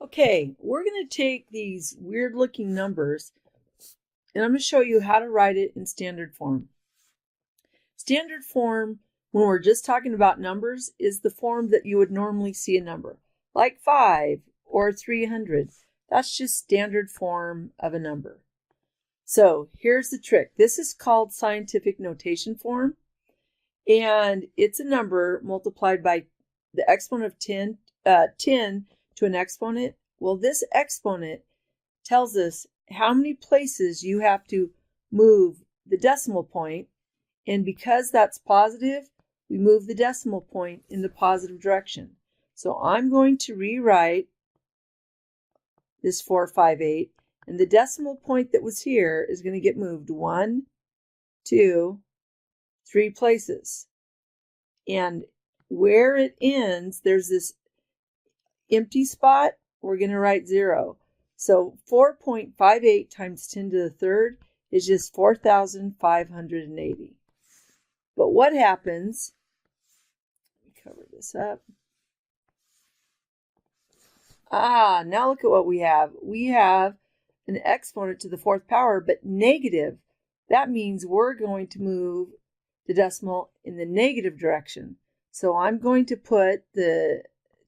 Okay, we're going to take these weird looking numbers and I'm going to show you how to write it in standard form. Standard form, when we're just talking about numbers, is the form that you would normally see a number, like 5 or 300. That's just standard form of a number. So here's the trick. This is called scientific notation form, and it's a number multiplied by the exponent of 10 to an exponent. Well, this exponent tells us how many places you have to move the decimal point, and because that's positive, we move the decimal point in the positive direction. So I'm going to rewrite this 458, and the decimal point that was here is going to get moved 1, 2, 3 places. And where it ends, there's this empty spot, we're going to write 0. So 4.58 times 10 to the third is just 4,580. But what happens, let me cover this up. Now look at what we have. We have an exponent to the fourth power, but negative. That means we're going to move the decimal in the negative direction. So I'm going to put the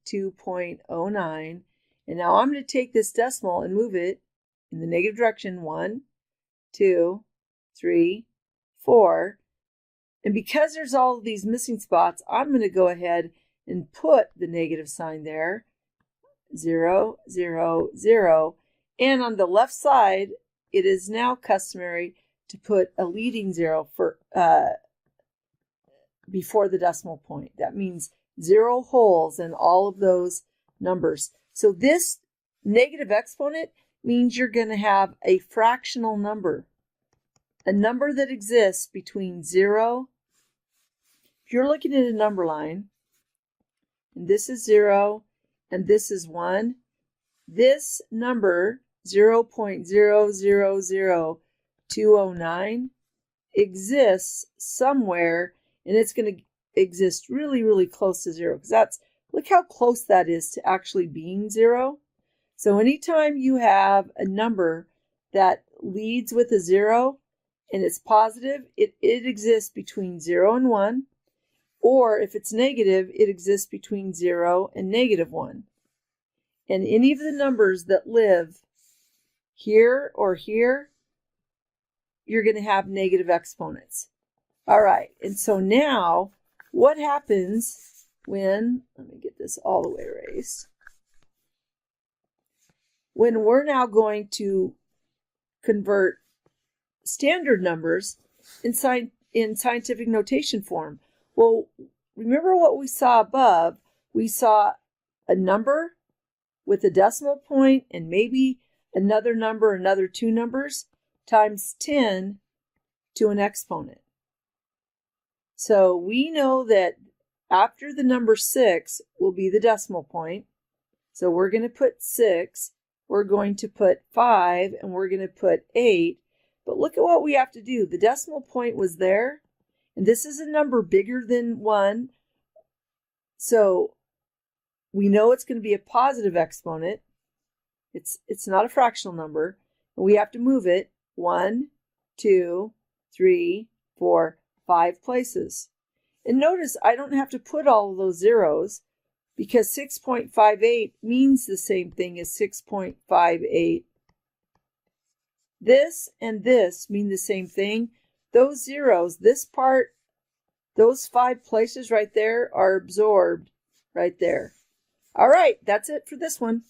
2.09, and now I'm going to take this decimal and move it in the negative direction. 1, 2, 3, 4. And because there's all of these missing spots, I'm going to go ahead and put the negative sign there. 0, 0, 0. And on the left side, it is now customary to put a leading 0 for before the decimal point. That means 0 holes in all of those numbers. So this negative exponent means you're going to have a fractional number, a number that exists between 0. If you're looking at a number line, and this is 0, and this is 1, this number 0.000209 exists somewhere, and it's going to exist really, really close to 0, because look how close that is to actually being 0. So anytime you have a number that leads with a 0 and it's positive, it exists between 0 and 1. Or if it's negative, it exists between 0 and -1. And any of the numbers that live here or here, you're going to have negative exponents. All right, and so now what happens when, let me get this all the way erased, when we're now going to convert standard numbers in scientific notation form? Well, remember what we saw above. We saw a number with a decimal point and maybe another number, another 2 numbers, times 10 to an exponent. So we know that after the number 6 will be the decimal point. So we're going to put 6, we're going to put 5, and we're going to put 8. But look at what we have to do. The decimal point was there, and this is a number bigger than 1. So we know it's going to be a positive exponent. It's not a fractional number. And we have to move it 1, 2, 3, 4, 5 places. And notice I don't have to put all of those zeros, because 6.58 means the same thing as 6.58. This and this mean the same thing. Those zeros, this part, those 5 places right there are absorbed right there. All right, that's it for this one.